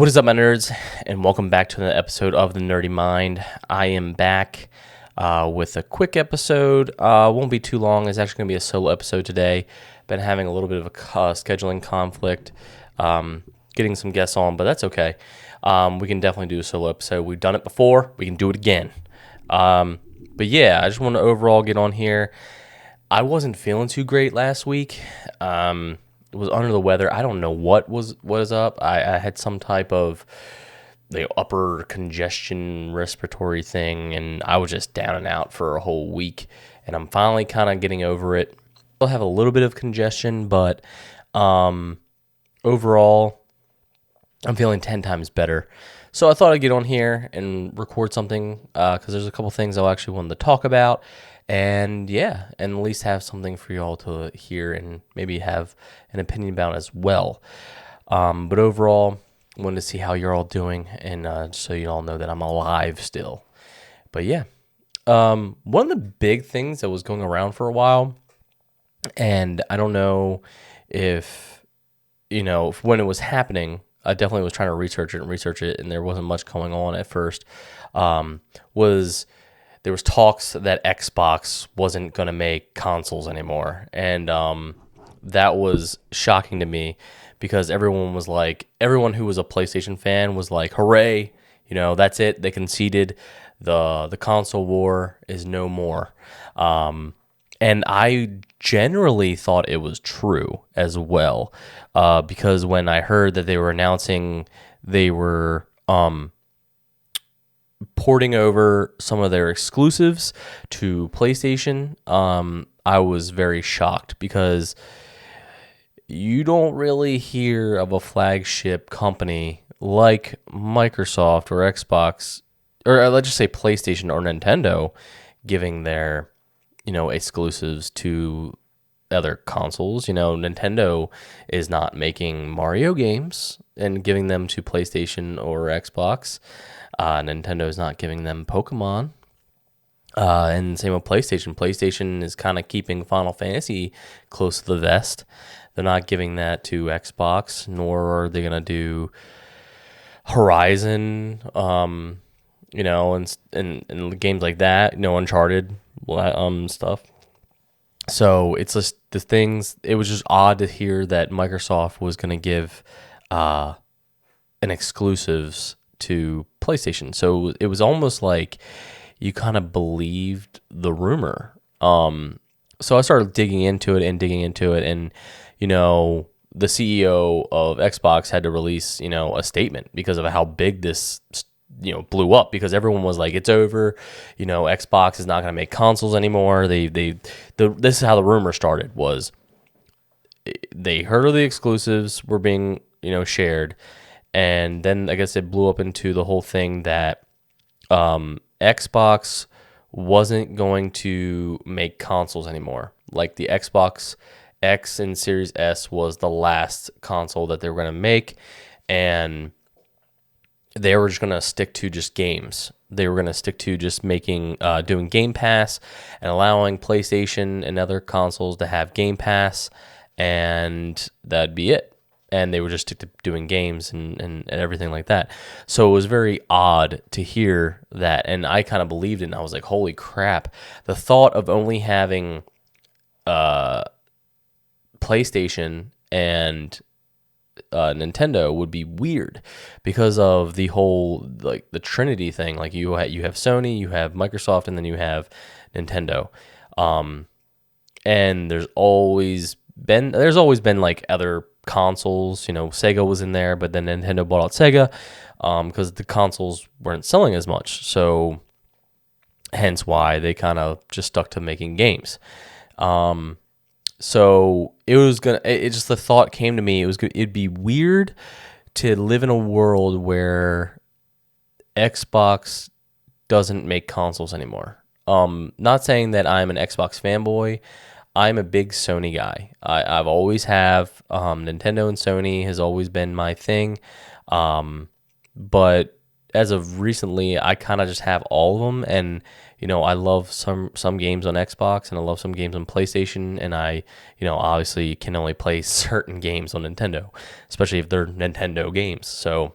What is up, my nerds, and welcome back to another episode of The Nerdy Mind. I am back with a quick episode. Won't be too long. It's actually going to be a solo episode today. Been having a little bit of a scheduling conflict, getting some guests on, but that's okay. We can definitely do a solo episode. We've done it before. We can do it again. But yeah, I just want to overall get on here. I wasn't feeling too great last week. Was under the weather. I don't know what was up. I had some type of upper congestion respiratory thing, and I was just down and out for a whole week. And I'm finally kind of getting over it. Still have a little bit of congestion, but overall, I'm feeling 10 times better. So I thought I'd get on here and record something because there's a couple things I actually wanted to talk about. And yeah, and at least have something for y'all to hear and maybe have an opinion about as well. But overall, I wanted to see how you're all doing and so you all know that I'm alive still. But yeah, one of the big things that was going around for a while, and I don't know if, when it was happening, I definitely was trying to research it, and there wasn't much going on at first, was there was talks that Xbox wasn't going to make consoles anymore. And that was shocking to me because everyone who was a PlayStation fan was like, hooray, that's it. They conceded. The console war is no more. And I generally thought it was true as well, because when I heard that they were announcing they were porting over some of their exclusives to PlayStation, I was very shocked because you don't really hear of a flagship company like Microsoft or Xbox, or let's just say PlayStation or Nintendo, giving their, exclusives to other consoles. Nintendo is not making Mario games and giving them to PlayStation or Xbox. Nintendo is not giving them Pokemon. And same with PlayStation. PlayStation is kind of keeping Final Fantasy close to the vest. They're not giving that to Xbox, nor are they going to do Horizon, and games like that, Uncharted, stuff. So it's just the things. It was just odd to hear that Microsoft was going to give an exclusives to PlayStation. So it was almost like you kind of believed the rumor. So I started digging into it, and the CEO of Xbox had to release, a statement because of how big this, blew up, because everyone was like, it's over, Xbox is not going to make consoles anymore. This is how the rumor started, was they heard of the exclusives were being, shared. And then I guess it blew up into the whole thing that Xbox wasn't going to make consoles anymore. Like the Xbox X and Series S was the last console that they were going to make, and they were just going to stick to just games. They were going to stick to just doing Game Pass and allowing PlayStation and other consoles to have Game Pass, and that'd be it. And they would just stick to doing games and everything like that. So it was very odd to hear that, and I kind of believed it, and I was like, holy crap. The thought of only having PlayStation and Nintendo would be weird because of the whole, like, the Trinity thing. Like, you have Sony, you have Microsoft, and then you have Nintendo. And there's always been like other consoles. Sega was in there, but then Nintendo bought out Sega because the consoles weren't selling as much. So hence why they kind of just stuck to making games. So it just, the thought came to me, it'd be weird to live in a world where Xbox doesn't make consoles anymore. Not saying that I'm an Xbox fanboy. I'm a big Sony guy. I've always have. Nintendo and Sony has always been my thing. But as of recently, I kind of just have all of them. And, I love some games on Xbox, and I love some games on PlayStation. And I, obviously can only play certain games on Nintendo, especially if they're Nintendo games. So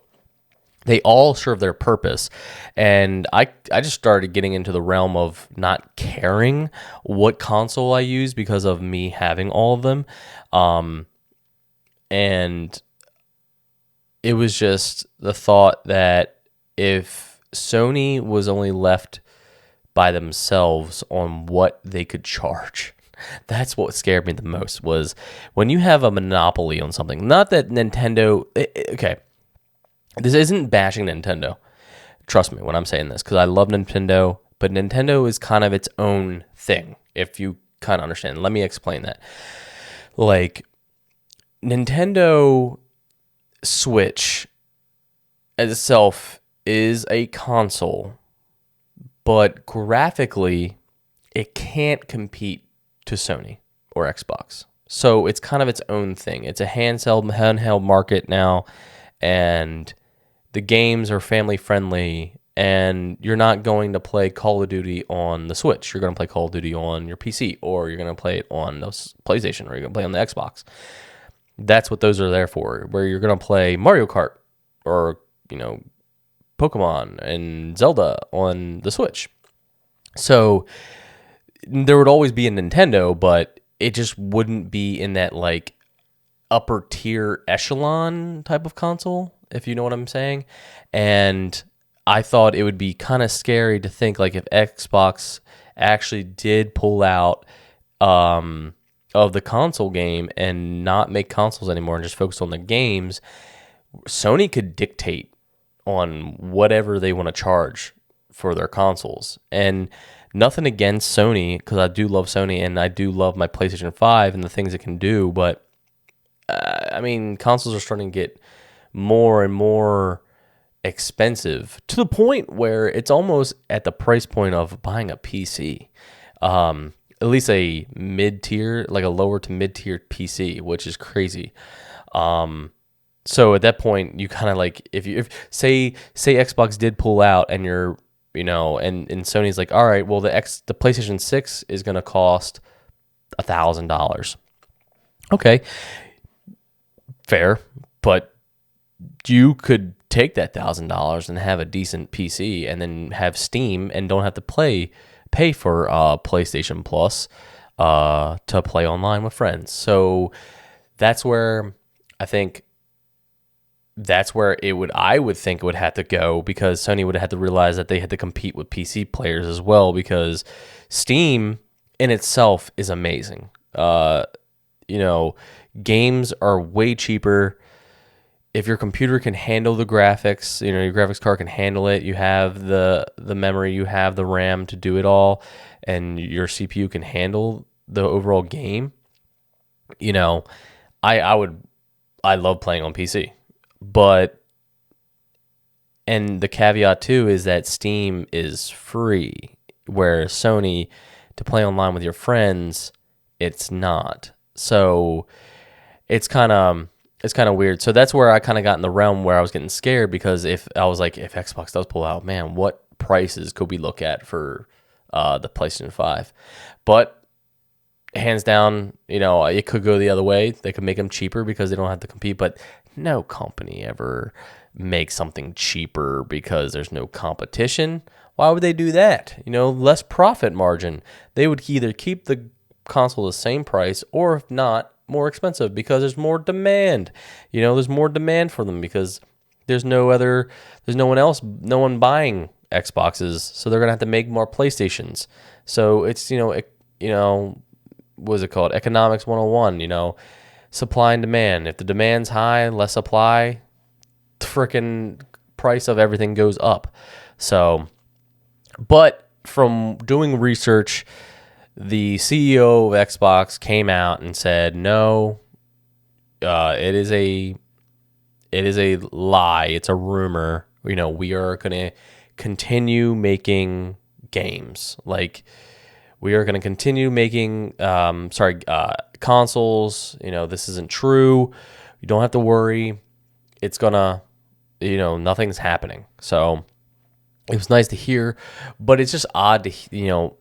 They all serve their purpose. And I just started getting into the realm of not caring what console I use because of me having all of them. And it was just the thought that if Sony was only left by themselves on what they could charge, that's what scared me the most, was when you have a monopoly on something. Not that Nintendo, okay, this isn't bashing Nintendo. Trust me when I'm saying this, because I love Nintendo, but Nintendo is kind of its own thing, if you kind of understand. Let me explain that. Like, Nintendo Switch itself is a console, but graphically, it can't compete to Sony or Xbox. So it's kind of its own thing. It's a handheld market now, and the games are family friendly, and you're not going to play Call of Duty on the Switch. You're going to play Call of Duty on your PC, or you're going to play it on the PlayStation, or you're going to play on the Xbox. That's what those are there for, where you're going to play Mario Kart or, Pokemon and Zelda on the Switch. So there would always be a Nintendo, but it just wouldn't be in that like upper tier echelon type of console, if you know what I'm saying. And I thought it would be kind of scary to think like if Xbox actually did pull out of the console game and not make consoles anymore and just focus on the games, Sony could dictate on whatever they want to charge for their consoles. And nothing against Sony, because I do love Sony and I do love my PlayStation 5 and the things it can do, but consoles are starting to get more and more expensive to the point where it's almost at the price point of buying a PC. At least a mid-tier, like a lower to mid-tier PC, which is crazy. So at that point, you kind of like, if say Xbox did pull out and you're, and Sony's like, all right, well, the PlayStation 6 is going to cost $1,000. Okay, fair, but you could take that $1,000 and have a decent PC and then have Steam and don't have to pay for PlayStation Plus to play online with friends. So that's where I think I would think it would have to go, because Sony would have to realize that they had to compete with PC players as well, because Steam in itself is amazing. Games are way cheaper. If your computer can handle the graphics, your graphics card can handle it, you have the memory, you have the RAM to do it all, and your CPU can handle the overall game, I love playing on PC. And the caveat too is that Steam is free, whereas Sony, to play online with your friends, it's not. So it's kind of weird. So that's where I kind of got in the realm where I was getting scared, because if Xbox does pull out, man, what prices could we look at for the PlayStation 5? But hands down, it could go the other way. They could make them cheaper because they don't have to compete, but no company ever makes something cheaper because there's no competition. Why would they do that? Less profit margin. They would either keep the console the same price, or if not, more expensive, because there's more demand. There's more demand for them because there's no one buying Xboxes, so they're gonna have to make more PlayStations. So it's what is it called? Economics 101. Supply and demand. If the demand's high, less supply, freaking price of everything goes up. So, but from doing research, the CEO of Xbox came out and said, no, it is a lie. It's a rumor. We are going to continue making games. Like, we are going to continue making, consoles. This isn't true. You don't have to worry. It's going to, nothing's happening. So it was nice to hear, but it's just odd to,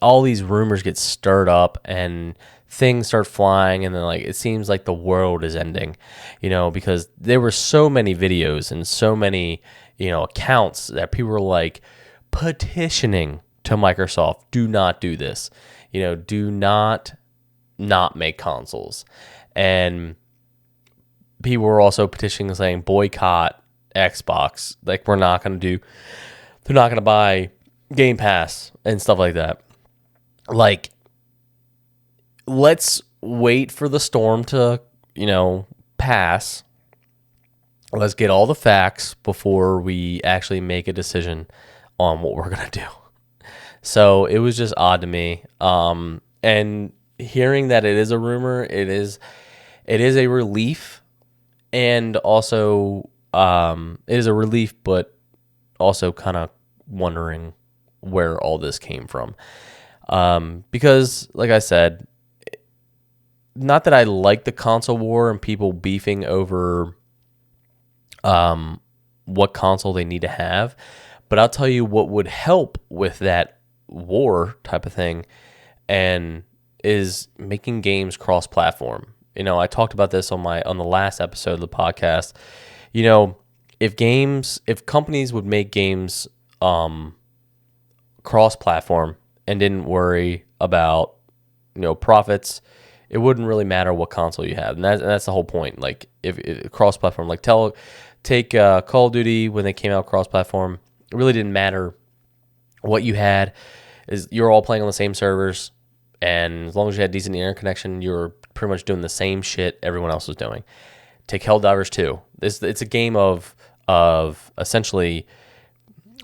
all these rumors get stirred up and things start flying, and then it seems like the world is ending, because there were so many videos and so many, accounts that people were like petitioning to Microsoft, do not do this. Do not make consoles. And people were also petitioning saying boycott Xbox. Like, they're not going to buy Game Pass and stuff like that. Like, let's wait for the storm to, pass. Let's get all the facts before we actually make a decision on what we're going to do. So it was just odd to me. And hearing that it is a rumor, it is a relief. And also, it is a relief, but also kind of wondering where all this came from. Because, like I said, not that I like the console war and people beefing over what console they need to have, but I'll tell you what would help with that war type of thing, and is making games cross-platform. I talked about this on the last episode of the podcast. If companies would make games cross-platform and didn't worry about profits, it wouldn't really matter what console you have, and that's the whole point. Like, if cross-platform, like take Call of Duty when they came out cross-platform, it really didn't matter what you had. Is you're all playing on the same servers, and as long as you had decent internet connection, you were pretty much doing the same shit everyone else was doing. Take Helldivers 2. It's a game of essentially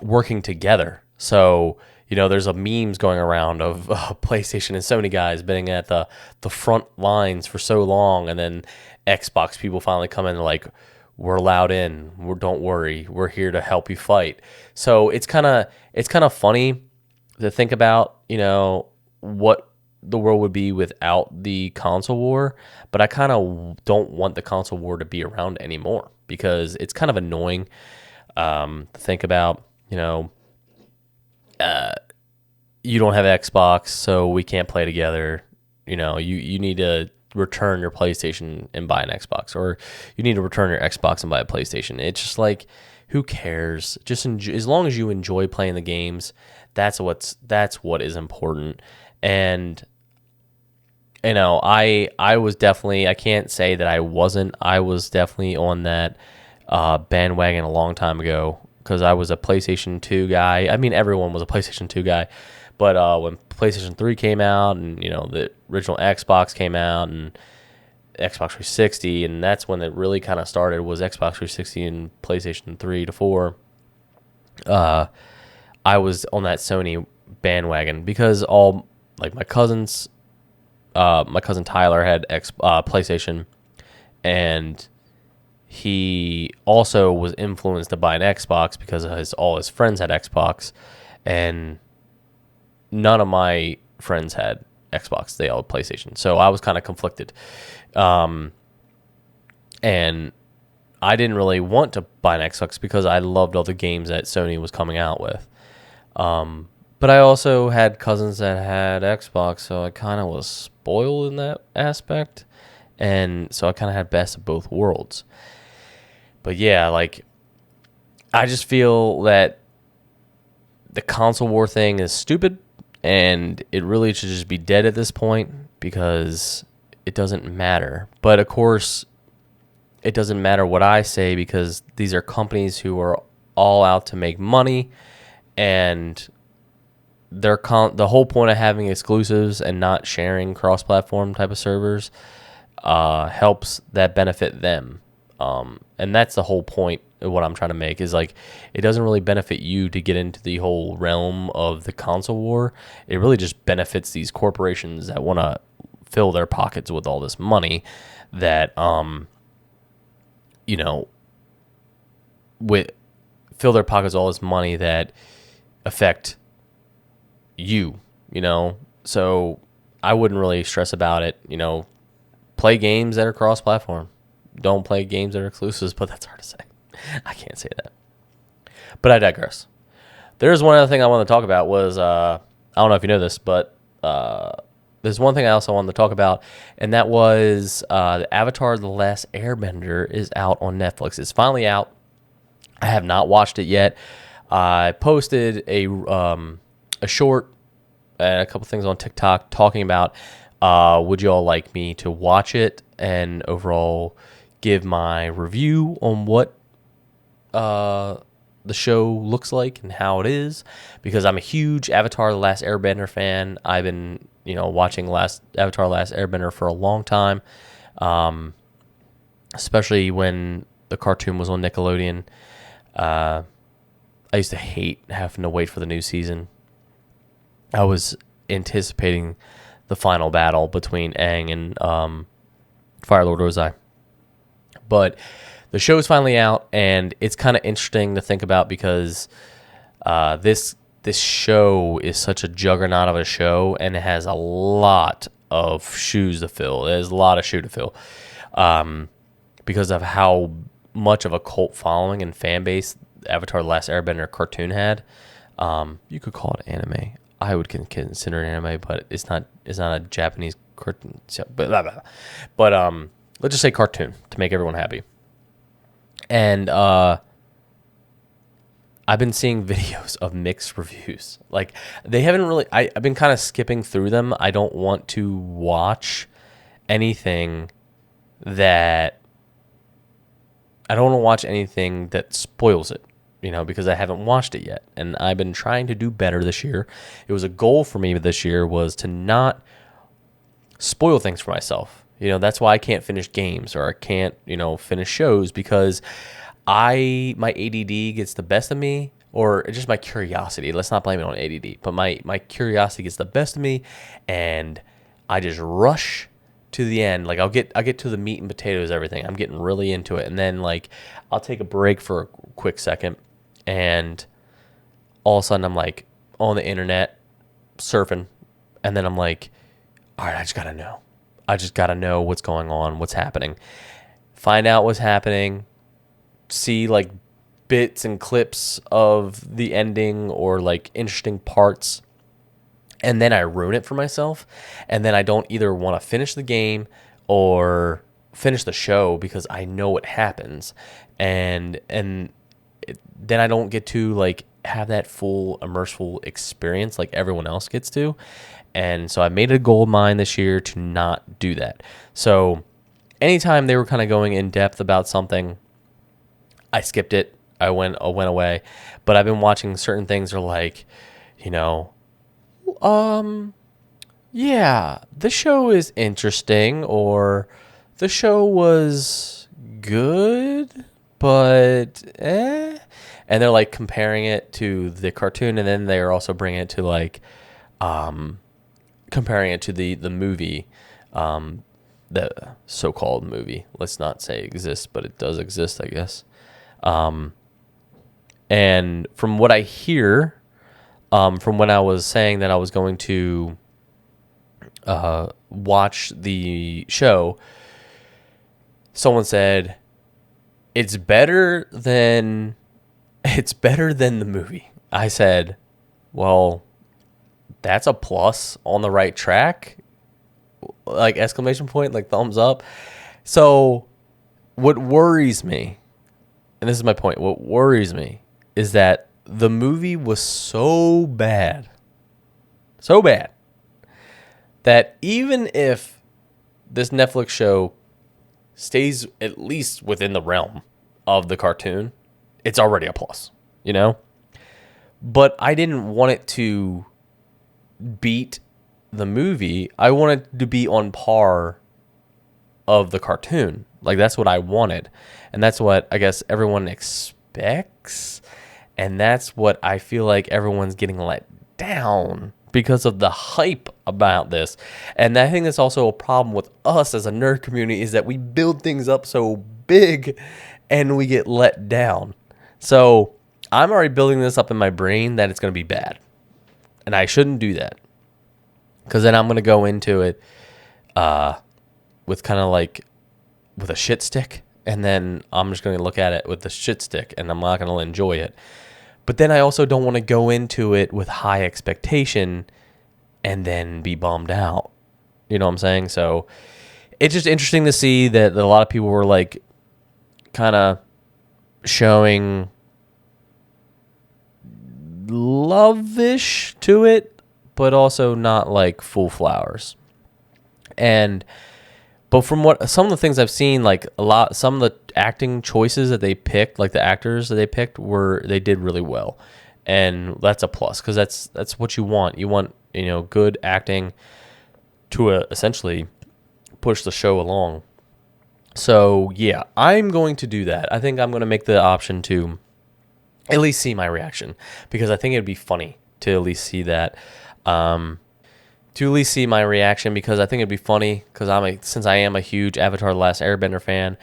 working together. So, there's a memes going around of PlayStation and Sony guys being at the front lines for so long, and then Xbox people finally come in and like, we're allowed in. Don't worry, we're here to help you fight. So it's kind of funny to think about, what the world would be without the console war. But I kind of don't want the console war to be around anymore, because it's kind of annoying to think about. You don't have Xbox, so we can't play together. You need to return your PlayStation and buy an Xbox, or you need to return your Xbox and buy a PlayStation. It's just like, who cares? Just enjoy, as long as you enjoy playing the games, that's what is important. And I was definitely, I can't say that I wasn't. I was definitely on that bandwagon a long time ago, because I was a PlayStation 2 guy. I mean, everyone was a PlayStation 2 guy. But when PlayStation 3 came out, and the original Xbox came out, and Xbox 360, and that's when it really kind of started, was Xbox 360 and PlayStation 3 to 4. I was on that Sony bandwagon, because all, like, my cousin Tyler had PlayStation, and he also was influenced to buy an Xbox because all his friends had Xbox, and none of my friends had Xbox. They all had PlayStation. So I was kind of conflicted. And I didn't really want to buy an Xbox because I loved all the games that Sony was coming out with. But I also had cousins that had Xbox, so I kind of was spoiled in that aspect. And so I kind of had best of both worlds. But yeah, like, I just feel that the console war thing is stupid, and it really should just be dead at this point, because it doesn't matter. But of course, it doesn't matter what I say, because these are companies who are all out to make money, and the whole point of having exclusives and not sharing cross-platform type of servers helps that benefit them. And that's the whole point of what I'm trying to make, is like, it doesn't really benefit you to get into the whole realm of the console war. It really just benefits these corporations that want to fill their pockets with all this money that, fill their pockets with all this money that affect you, So I wouldn't really stress about it. Play games that are cross-platform. Don't play games that are exclusives, but that's hard to say. I can't say that. But I digress. There's one other thing I wanted to talk about was, I don't know if you know this, but there's one thing I also wanted to talk about, and that was the Avatar The Last Airbender is out on Netflix. It's finally out. I have not watched it yet. I posted a short and a couple things on TikTok talking about would you all like me to watch it and overall give my review on what the show looks like and how it is, because I'm a huge Avatar The Last Airbender fan. I've been, watching Avatar The Last Airbender for a long time, especially when the cartoon was on Nickelodeon. I used to hate having to wait for the new season. I was anticipating the final battle between Aang and Fire Lord Ozai. But the show is finally out, and it's kind of interesting to think about because this show is such a juggernaut of a show, and it has a lot of shoes to fill. There's a lot of shoe to fill because of how much of a cult following and fan base Avatar: The Last Airbender cartoon had. You could call it anime. I would consider it anime, but it's not a Japanese cartoon. But let's just say cartoon to make everyone happy. And I've been seeing videos of mixed reviews. Like, they haven't really... I've been kind of skipping through them. I don't want to watch anything that... I don't want to watch anything that spoils it, because I haven't watched it yet. And I've been trying to do better this year. It was a goal for me this year was to not spoil things for myself. That's why I can't finish games or I can't, finish shows, because my ADD gets the best of me, or just my curiosity. Let's not blame it on ADD, but my curiosity gets the best of me, and I just rush to the end. Like, I'll get to the meat and potatoes, everything. I'm getting really into it, and then I'll take a break for a quick second, and all of a sudden I'm on the internet surfing, and then I'm like, all right, I just gotta know what's going on, what's happening. Find out what's happening. See bits and clips of the ending or interesting parts. And then I ruin it for myself. And then I don't either want to finish the game or finish the show because I know what happens. And then I don't get to have that full immersive experience like everyone else gets to. And so I made it a goal of mine this year to not do that. So anytime they were kind of going in depth about something, I skipped it. I went away. But I've been watching certain things that are yeah, the show is interesting, or the show was good, but and they're comparing it to the cartoon, and then they're also bringing it to comparing it to the movie, the so-called movie. Let's not say exists, but it does exist, I guess. And from what I hear, from when I was saying that I was going to watch the show, someone said it's better than the movie. I said, well, that's a plus, on the right track, exclamation point, thumbs up. So what worries me, and this is my point, what worries me is that the movie was so bad, that even if this Netflix show stays at least within the realm of the cartoon, it's already a plus, But I didn't want it to beat the movie. I wanted to be on par of the cartoon. That's what I wanted. And that's what I guess everyone expects. And that's what I feel like everyone's getting let down because of the hype about this. And I think that's also a problem with us as a nerd community, is that we build things up so big and we get let down. So I'm already building this up in my brain that it's going to be bad. And I shouldn't do that, because then I'm going to go into it with kind of with a shit stick. And then I'm just going to look at it with the shit stick, and I'm not going to enjoy it. But then I also don't want to go into it with high expectation and then be bummed out. You know what I'm saying? So it's just interesting to see that a lot of people were kind of showing love-ish to it, but also not like full flowers. But from what some of the things I've seen, like some of the acting choices that they picked, like the actors that they picked, they did really well, and that's a plus because that's what you want. You want good acting to essentially push the show along. So yeah, I'm going to do that. I think I'm going to make the option to at least see my reaction because I think it'd be funny to at least see that. To at least see my reaction because I think it'd be funny because since I am a huge Avatar The Last Airbender fan,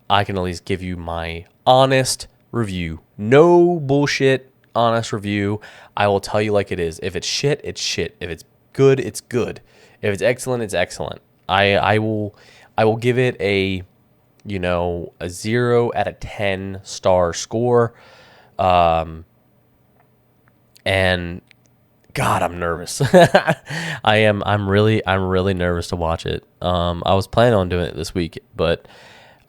I can at least give you my honest review. No bullshit, honest review. I will tell you like it is. If it's shit, it's shit. If it's good, it's good. If it's excellent, it's excellent. I will give it a 0 out of 10 star score. And God, I'm nervous. I'm really nervous to watch it. I was planning on doing it this week, but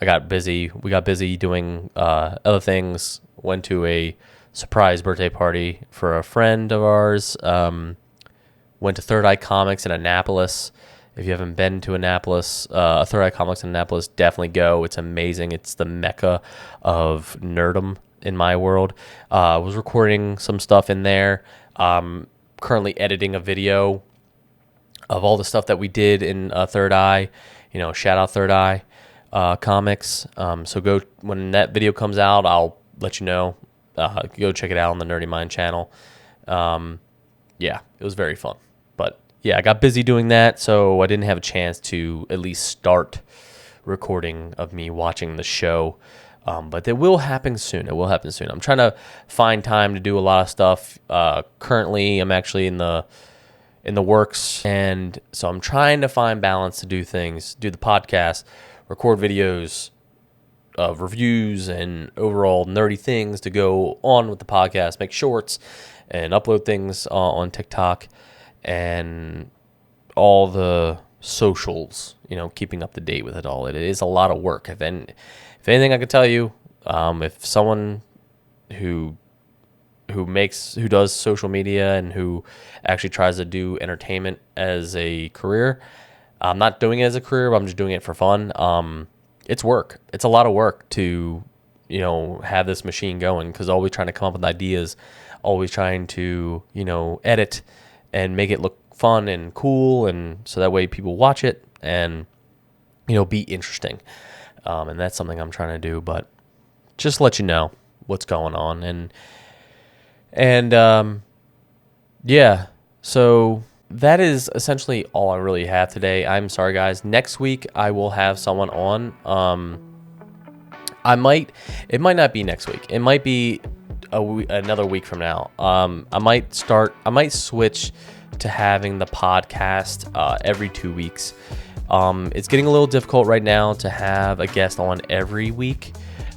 I got busy. We got busy doing other things. Went to a surprise birthday party for a friend of ours. Went to Third Eye Comics in Annapolis. If you haven't been to Annapolis, Third Eye Comics in Annapolis, definitely go. It's amazing. It's the mecca of nerdom in my world. I was recording some stuff in there. Currently editing a video of all the stuff that we did in Third Eye. Shout out Third Eye Comics. So go when that video comes out, I'll let you know. Go check it out on the Nerdy Mind channel. Yeah, it was very fun. But yeah, I got busy doing that, so I didn't have a chance to at least start recording of me watching the show. But it will happen soon. I'm trying to find time to do a lot of stuff. Currently, I'm actually in the works, and so I'm trying to find balance to do things, do the podcast, record videos of reviews and overall nerdy things to go on with the podcast, make shorts, and upload things on TikTok and all the socials. Keeping up to date with it all. It is a lot of work. If anything I could tell you, if someone who does social media and who actually tries to do entertainment as a career, I'm not doing it as a career, but I'm just doing it for fun. It's work. It's a lot of work to, have this machine going because always trying to come up with ideas, always trying to, edit and make it look fun and cool, and so that way people watch it and, be interesting. And that's something I'm trying to do, but just let you know what's going on. And yeah, so that is essentially all I really have today. I'm sorry, guys. Next week, I will have someone on. It might not be next week. It might be another week from now. I might switch to having the podcast every 2 weeks. It's getting a little difficult right now to have a guest on every week.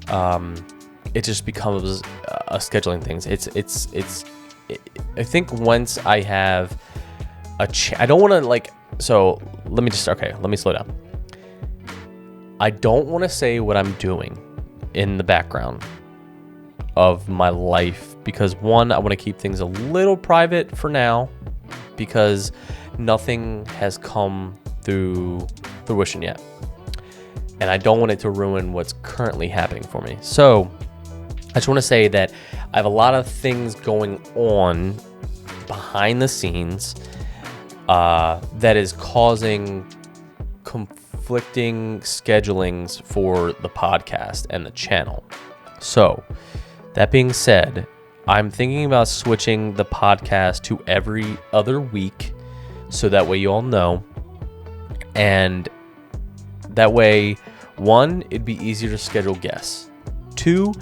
It just becomes a scheduling thing. I think once I have I don't want to so let me slow down. I don't want to say what I'm doing in the background of my life because one, I want to keep things a little private for now because nothing has come through fruition yet. And I don't want it to ruin what's currently happening for me. So I just want to say that I have a lot of things going on behind the scenes that is causing conflicting schedulings for the podcast and the channel. So that being said, I'm thinking about switching the podcast to every other week so that way you all know. And that way, one, it'd be easier to schedule guests. Two,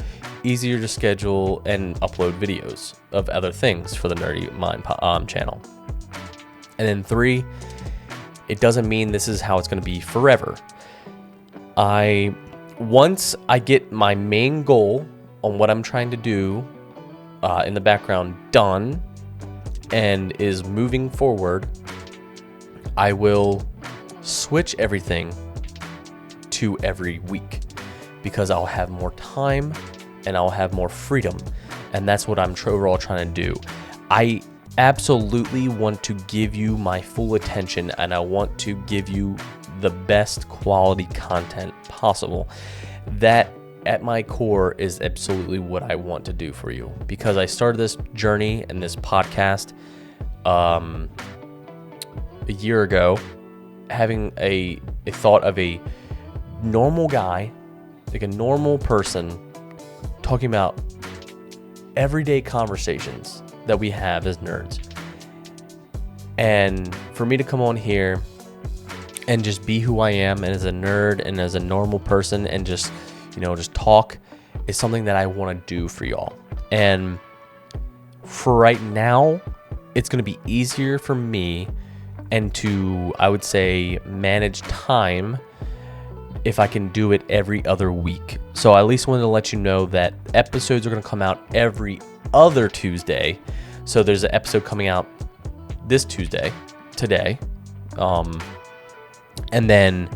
easier to schedule and upload videos of other things for the Nerdy Mind channel. And then three, it doesn't mean this is how it's going to be forever. Once I get my main goal on what I'm trying to do in the background done and is moving forward, I will switch everything to every week because I'll have more time and I'll have more freedom, and that's what I'm overall trying to do. I absolutely want to give you my full attention, and I want to give you the best quality content possible. That at my core is absolutely what I want to do for you, because I started this journey and this podcast a year ago, having a thought of a normal guy, like a normal person, talking about everyday conversations that we have as nerds. And for me to come on here and just be who I am, and as a nerd and as a normal person, and just talk, is something that I want to do for y'all. And for right now, it's going to be easier for me and to, I would say, manage time if I can do it every other week. So I at least wanted to let you know that episodes are going to come out every other Tuesday. So there's an episode coming out this Tuesday, today. And then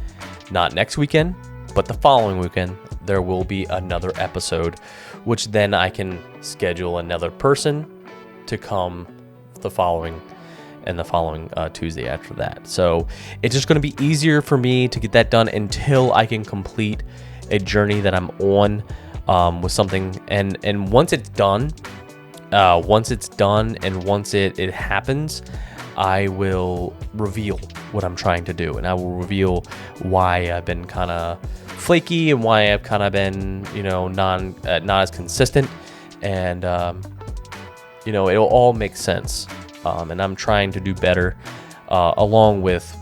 not next weekend, but the following weekend, there will be another episode, which then I can schedule another person to come the following Tuesday after that. So it's just going to be easier for me to get that done until I can complete a journey that I'm on with something. And once it's done, and once it happens, I will reveal what I'm trying to do, and I will reveal why I've been kind of flaky and why I've kind of been, not as consistent, and it'll all make sense. And I'm trying to do better, along with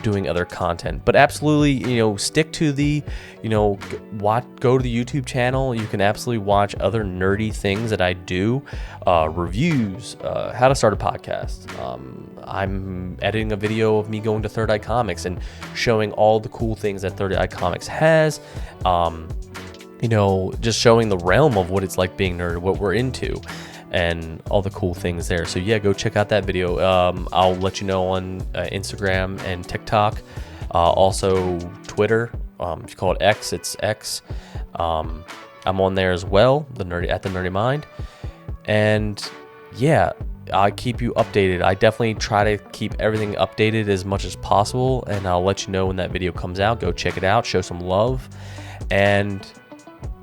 doing other content. But absolutely, stick to the, go to the YouTube channel. You can absolutely watch other nerdy things that I do, reviews, how to start a podcast. I'm editing a video of me going to Third Eye Comics and showing all the cool things that Third Eye Comics has. Just showing the realm of what it's like being nerd, what we're into, and all the cool things there. So yeah, go check out that video. I'll let you know on Instagram and TikTok. Also Twitter. If you call it X, it's X. I'm on there as well, the Nerdy Mind. And yeah, I keep you updated. I definitely try to keep everything updated as much as possible, and I'll let you know when that video comes out. Go check it out, show some love. And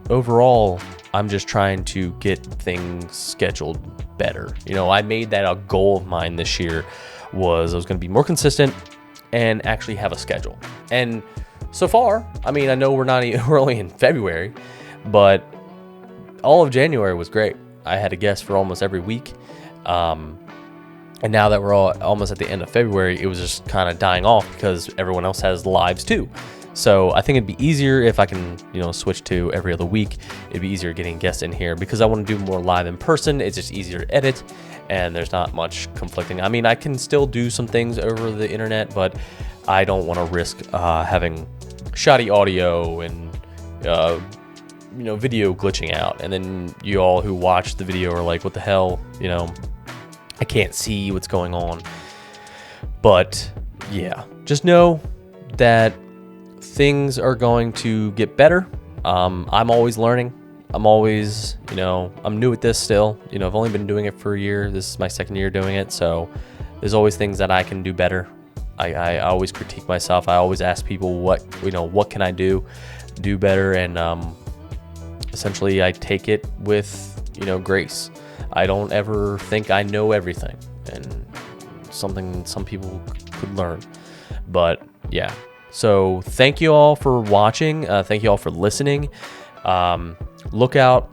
overall, I'm just trying to get things scheduled better. I made that a goal of mine this year, was I was going to be more consistent and actually have a schedule. And so far, I know we're only in February, but all of January was great. I had a guest for almost every week. And now that we're all almost at the end of February, it was just kind of dying off because everyone else has lives too. So I think it'd be easier if I can, switch to every other week. It'd be easier getting guests in here because I want to do more live in person. It's just easier to edit, and there's not much conflicting. I can still do some things over the internet, but I don't want to risk having shoddy audio and video glitching out, and then you all who watch the video are like, what the hell, I can't see what's going on. But yeah, just know that things are going to get better. I'm always learning. I'm always, I'm new at this still. I've only been doing it for a year. This is my second year doing it. So there's always things that I can do better. I always critique myself. I always ask people what can I do better? And essentially I take it with, grace. I don't ever think I know everything, and something some people could learn. But yeah. So thank you all for watching. Thank you all for listening. Look out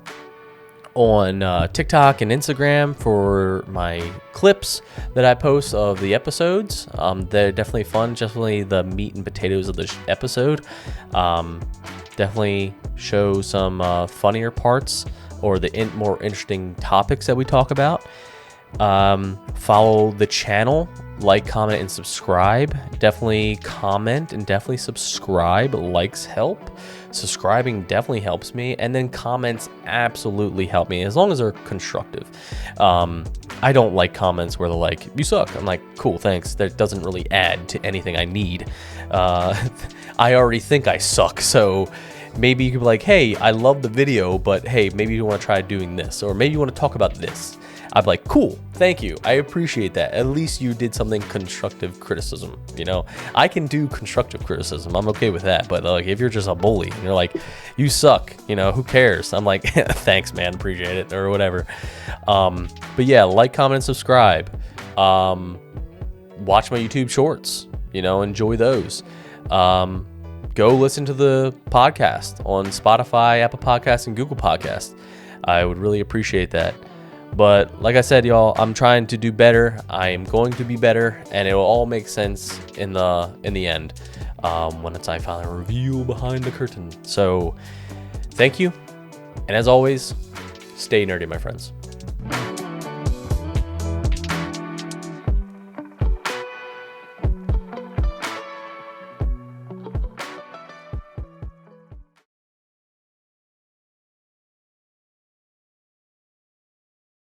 on TikTok and Instagram for my clips that I post of the episodes. They're definitely fun. Definitely the meat and potatoes of the episode. Definitely show some funnier parts or the more interesting topics that we talk about. Follow the channel, like, comment, and subscribe. Definitely comment and definitely subscribe. Likes help. Subscribing definitely helps me, and then comments absolutely help me, as long as they're constructive. I don't like comments where they're like, you suck. I'm like, cool, thanks. That doesn't really add to anything I need. I already think I suck, so maybe you could be like, hey, I love the video, but hey, maybe you want to try doing this, or maybe you want to talk about this. I'd be like, cool, thank you, I appreciate that. At least you did something constructive criticism. I can do constructive criticism. I'm okay with that. But like, if you're just a bully and you're like, you suck, who cares? I'm like, thanks, man, appreciate it, or whatever. But yeah, like, comment, and subscribe. Watch my YouTube shorts. Enjoy those. Go listen to the podcast on Spotify, Apple Podcasts, and Google Podcasts. I would really appreciate that. But like I said, y'all, I'm trying to do better. I am going to be better, and it will all make sense in the end when I finally reveal behind the curtain. So thank you. And as always, stay nerdy, my friends.